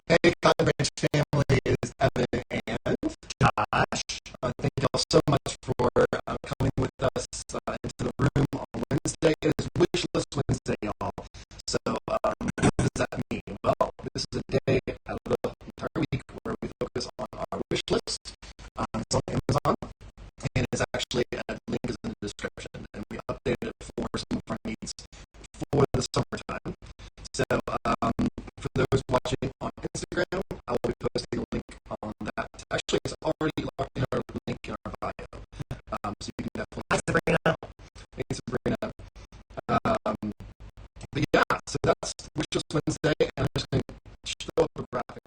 Hey, Cotton Branch family, it is Evan and Josh. Thank you all so much for coming with us into the room on Wednesday. It is Wishlist Wednesday, y'all. So, what does that mean? Well, this is a day out of the entire week where we focus on our wish list. It's on Amazon, and it's actually, the link is in the description, and we updated it for some of our needs for the summertime. So, for those watching on Instagram, I will be posting a link on that. Actually, it's already locked in our link in our bio. So you can definitely. Hi, Sabrina. Hey, Sabrina. But yeah, so that's Wishlist Wednesday, and I'm just going to show up the graphic.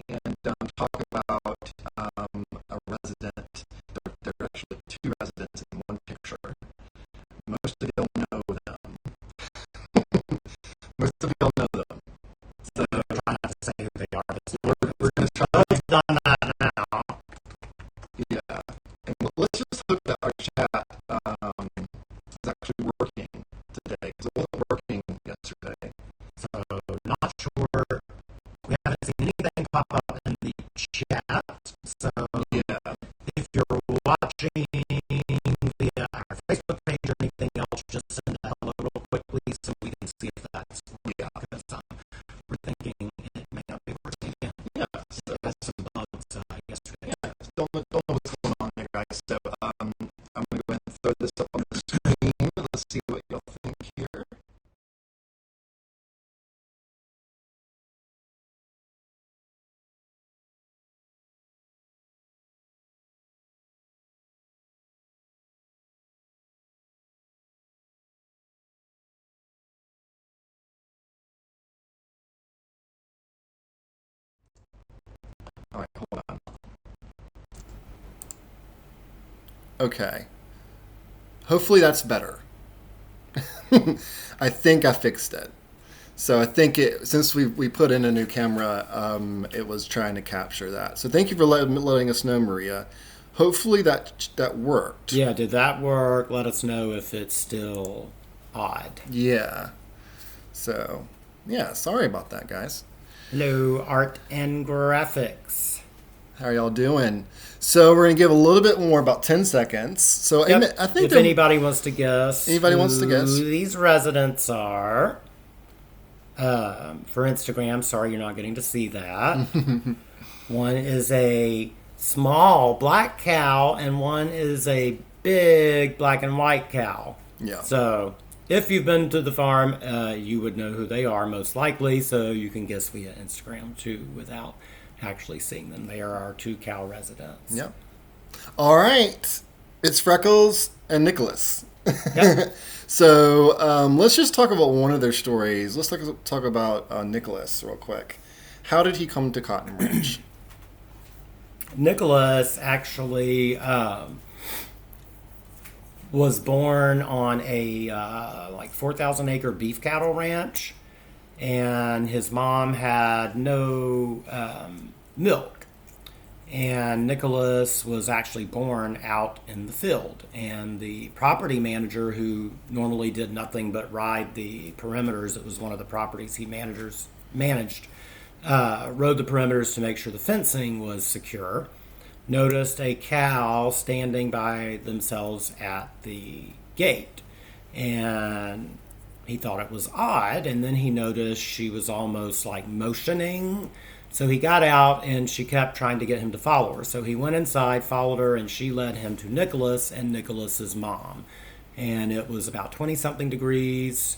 And talk about a resident. There are actually two residents in one picture. Most of y'all know them. Most of y'all know them. So try not to say who they are. We're going to try. We've done that now. Yeah. And let's just hope that our chat is actually working today, because it wasn't working yesterday. So not sure. We haven't seen anything pop up in the chat. So yeah, if you're watching via our Facebook page or anything else, just send a hello real quickly so we can see if that's because we're thinking it may not be working again. Yeah, so that's some bugs yesterday. Yeah, don't know what's going on there, guys. So I'm going to go ahead and throw this up on the screen. Let's see what y'all think here. All right, hold on. Okay. Hopefully that's better. I think I fixed it. So I think since we put in a new camera, it was trying to capture that. So thank you for letting us know, Maria. Hopefully that worked. Yeah, did that work? Let us know if it's still odd. Yeah. So, yeah, sorry about that, guys. Hello, art and graphics. How are y'all doing? So we're going to give a little bit more, about 10 seconds. So Yep. I think if anybody wants to guess who these residents are, for Instagram, sorry you're not getting to see that. One is a small black cow and one is a big black and white cow. Yeah. So if you've been to the farm, you would know who they are most likely, so you can guess via Instagram too without actually seeing them. They are our two cow residents. Yep. All right. It's Freckles and Nicholas. Yep. So let's just talk about one of their stories. Let's talk about Nicholas real quick. How did he come to Cotton Branch? Nicholas actually was born on a 4,000 acre beef cattle ranch, and his mom had no milk. And Nicholas was actually born out in the field, and the property manager, who normally did nothing but ride the perimeters, it was one of the properties he managed, rode the perimeters to make sure the fencing was secure, noticed a cow standing by themselves at the gate, and he thought it was odd, and then he noticed she was almost like motioning. So he got out, and she kept trying to get him to follow her. So he went inside, followed her, and she led him to Nicholas and Nicholas's mom. And it was about 20-something degrees.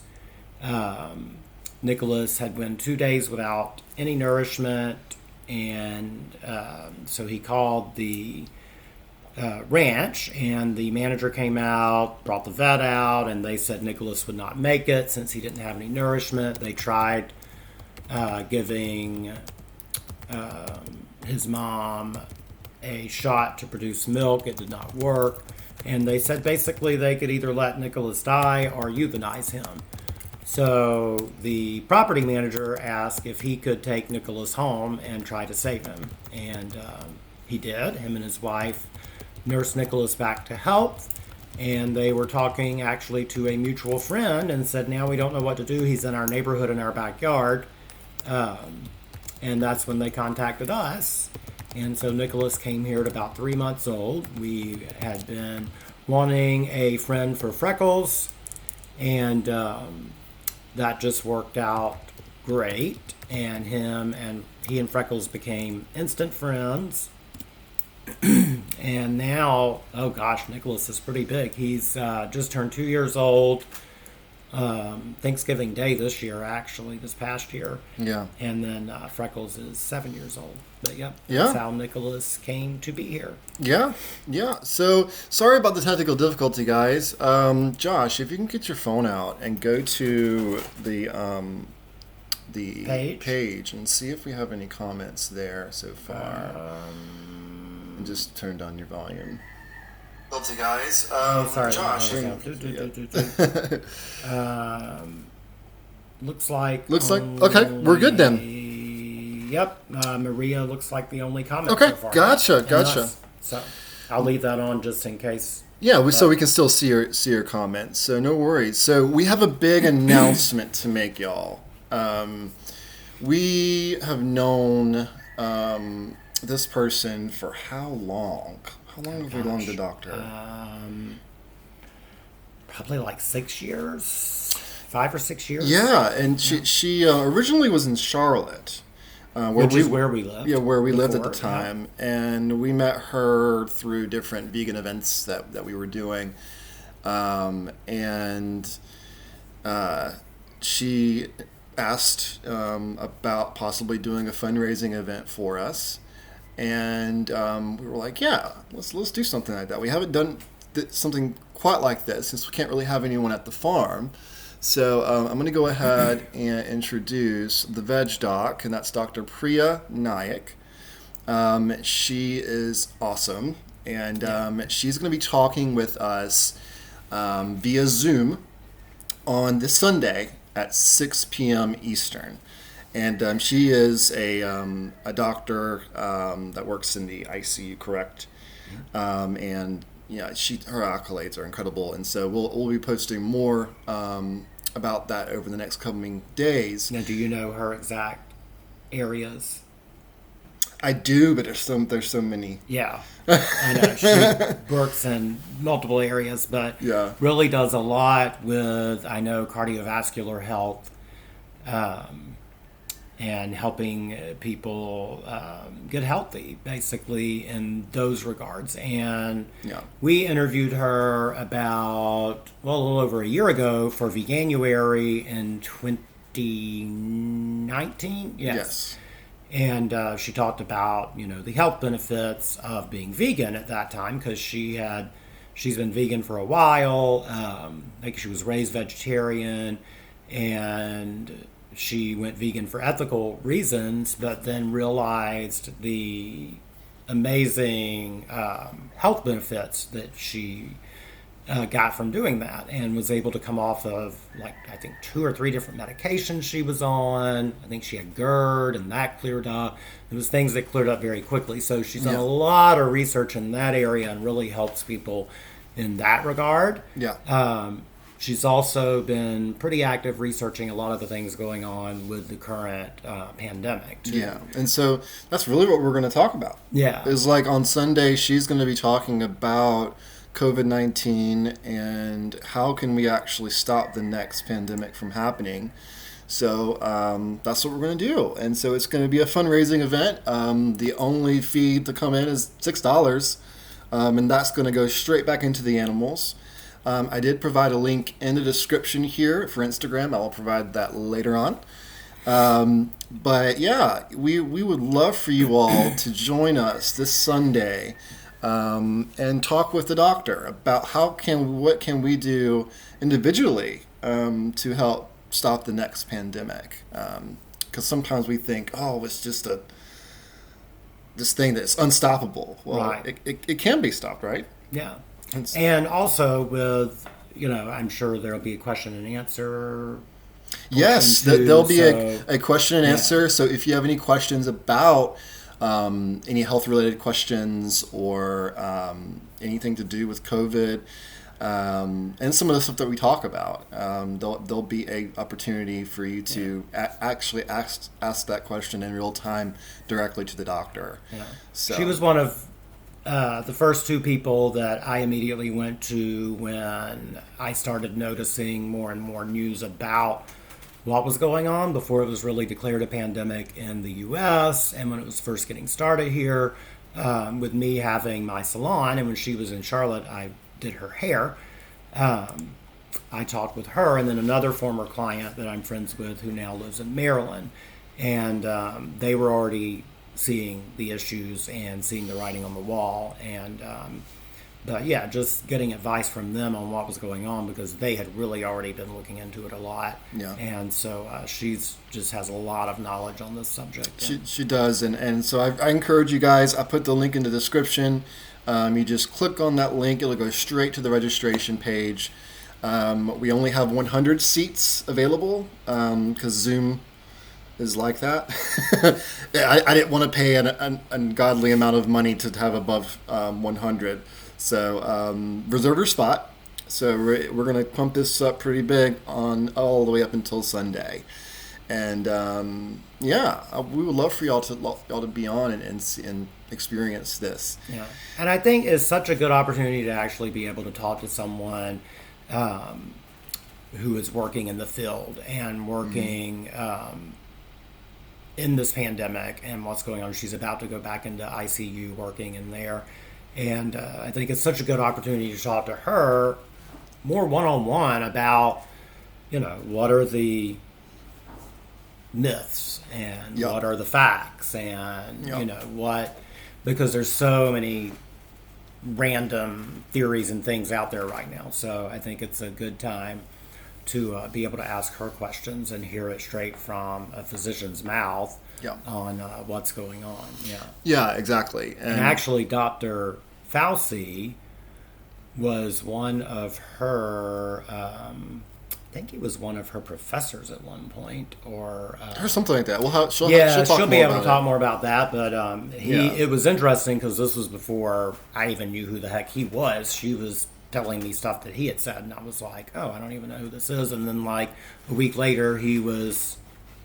Nicholas had been 2 days without any nourishment, and so he called the ranch, and the manager came out, brought the vet out, and they said Nicholas would not make it since he didn't have any nourishment. They tried giving his mom a shot to produce milk. It did not work. And they said basically they could either let Nicholas die or euthanize him. So the property manager asked if he could take Nicholas home and try to save him. And he did. Him and his wife nursed Nicholas back to health. And they were talking actually to a mutual friend and said, now we don't know what to do. He's in our neighborhood in our backyard. And that's when they contacted us. And so Nicholas came here at about 3 months old. We had been wanting a friend for Freckles, and that just worked out great. And he and Freckles became instant friends. And now, oh gosh, Nicholas is pretty big. He's just turned 2 years old. Thanksgiving Day this past year. Yeah. And then Freckles is 7 years old. But yep, Yeah. that's how Nicholas came to be here. Yeah. So sorry about the technical difficulty, guys. Josh, if you can get your phone out and go to the page and see if we have any comments there so far. And just turn down your volume. Guys. Sorry. Josh. Looks like okay. We're good then. Yep. Maria looks like the only comment Okay. so far. Gotcha. So I'll leave that on just in case. Yeah. So we can still see your comments. So no worries. So we have a big announcement to make, y'all. We have known this person for how long? How long have we known the doctor? Probably like 6 years, 5 or 6 years. Yeah, and she originally was in Charlotte, where we lived. Yeah, where we lived at the before, time, and we met her through different vegan events that we were doing, and she asked about possibly doing a fundraising event for us. And we were like, yeah, let's do something like that. We haven't done something quite like this since we can't really have anyone at the farm. So I'm going to go ahead and introduce the veg doc, and that's Dr. Priya Nayak. She is awesome, and she's going to be talking with us via Zoom on this Sunday at 6 p.m. Eastern. And she is a doctor that works in the ICU, correct? And yeah, her accolades are incredible. And so we'll be posting more about that over the next coming days. Now, do you know her exact areas? I do, but there's so many. Yeah, I know. She works in multiple areas, but really does a lot with, I know, cardiovascular health. And helping people get healthy, basically, in those regards. And we interviewed her about, a little over a year ago for Veganuary in 2019. Yes. And she talked about, the health benefits of being vegan at that time, because she's been vegan for a while. I think she was raised vegetarian, and she went vegan for ethical reasons, but then realized the amazing health benefits that she got from doing that, and was able to come off of, I think 2 or 3 different medications she was on. I think she had GERD, and that cleared up. It was things that cleared up very quickly. So she's done a lot of research in that area and really helps people in that regard. She's also been pretty active researching a lot of the things going on with the current pandemic, too. Yeah, and so that's really what we're going to talk about. Yeah. Is on Sunday, she's going to be talking about COVID-19 and how can we actually stop the next pandemic from happening. So that's what we're going to do. And so it's going to be a fundraising event. The only fee to come in is $6, and that's going to go straight back into the animals. I did provide a link in the description here for Instagram. I will provide that later on. But yeah, we would love for you all to join us this Sunday and talk with the doctor about what can we do individually to help stop the next pandemic. Because sometimes we think, oh, it's just this thing that's unstoppable. Well, Right. it can be stopped, right? Yeah. It's- And also with, I'm sure there'll be a question and answer. Yes, too, there'll be so- a question and Yeah. answer. So if you have any questions about any health related questions or anything to do with COVID, and some of the stuff that we talk about, there'll be a opportunity for you to actually ask that question in real time directly to the doctor. Yeah. So She was one of the first two people that I immediately went to when I started noticing more and more news about what was going on before it was really declared a pandemic in the U.S. and when it was first getting started here, with me having my salon. And when she was in Charlotte, I did her hair. I talked with her and then another former client that I'm friends with who now lives in Maryland. And they were already seeing the issues and seeing the writing on the wall. And but yeah, just getting advice from them on what was going on because they had really already been looking into it a lot. Yeah. And so she's just has a lot of knowledge on this subject. she does, and so I encourage you guys. I put the link in the description. You just click on that link; it'll go straight to the registration page. We only have 100 seats available because Zoom is like that. I didn't want to pay an ungodly amount of money to have above 100, so reserve your spot. So we're going to pump this up pretty big on all the way up until Sunday. And we would love for y'all to be on and experience this. Yeah, and I think it's such a good opportunity to actually be able to talk to someone who is working in the field and working in this pandemic and what's going on. She's about to go back into ICU working in there, and I think it's such a good opportunity to talk to her more one-on-one about, what are the myths and Yep. what are the facts and Yep. because there's so many random theories and things out there right now. So I think it's a good time to be able to ask her questions and hear it straight from a physician's mouth on what's going on. Yeah, exactly. And actually, Dr. Fauci was one of her I think he was one of her professors at one point, or something like that. She'll be able to talk more about that. But Yeah. it was interesting because this was before I even knew who the heck he was. She was telling me stuff that he had said, and I was like, "Oh, I don't even know who this is." And then, like a week later, he was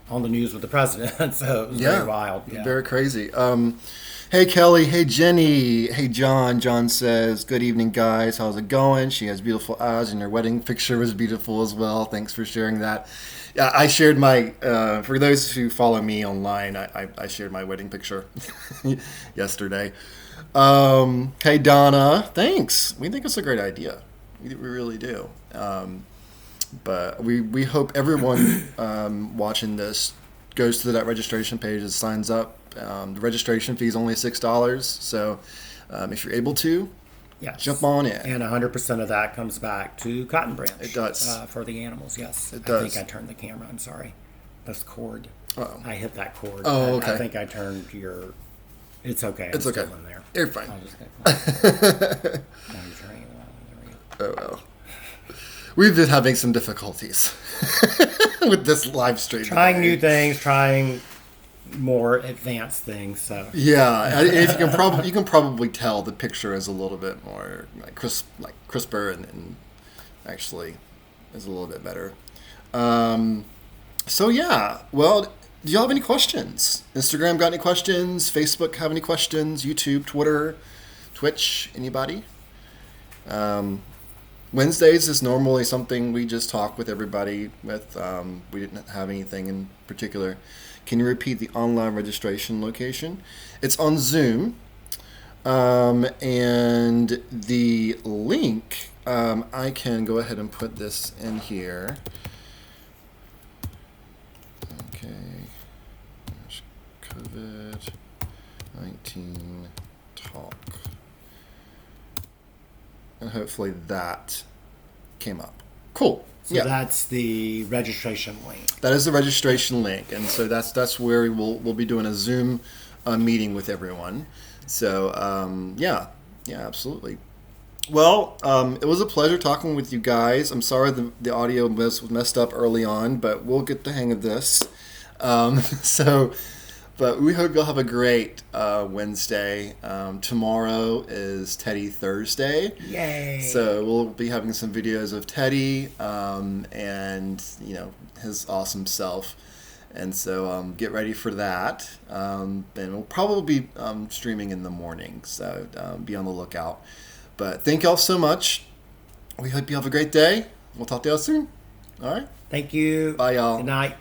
on the news with the president. So it was very wild. Yeah. Very crazy. Hey Kelly, hey Jenny, hey John. John says, "Good evening, guys. How's it going?" She has beautiful eyes, and her wedding picture was beautiful as well. Thanks for sharing that. Yeah, I shared my. For those who follow me online, I shared my wedding picture yesterday. Hey Donna, thanks. We think it's a great idea. We really do. But we hope everyone watching this goes to that registration page and signs up. The registration fee is only $6, so if you're able to, jump on in. And 100% of that comes back to Cotton Branch. It does. For the animals, yes. It I does. think I turned the camera. I'm sorry. That's cord. Uh-oh. I hit that cord. Oh, okay. I think I turned your... It's okay. It's okay. Still in there. You're fine. I'll just get Oh well. We've been having some difficulties with this live stream. Trying today. new things, trying more advanced things. So Yeah, and if you can probably tell the picture is a little bit more crisper and actually is a little bit better. So yeah, well, do y'all have any questions? Instagram got any questions? Facebook have any questions? YouTube, Twitter, Twitch, anybody? Wednesdays is normally something we just talk with everybody with. We didn't have anything in particular. Can you repeat the online registration location? It's on Zoom. And the link, I can go ahead and put this in here. Okay. COVID-19 talk. and hopefully that came up. Cool. So that's the registration link. That is the registration link, and so that's where we'll be doing a Zoom meeting with everyone. So yeah, absolutely. Well, it was a pleasure talking with you guys. I'm sorry the audio was messed up early on, but we'll get the hang of this. But we hope you'll have a great Wednesday. Tomorrow is Teddy Thursday. Yay! So we'll be having some videos of Teddy and his awesome self. And so get ready for that. And we'll probably be streaming in the morning. So be on the lookout. But thank y'all so much. We hope you have a great day. We'll talk to y'all soon. All right. Thank you. Bye, y'all. Good night.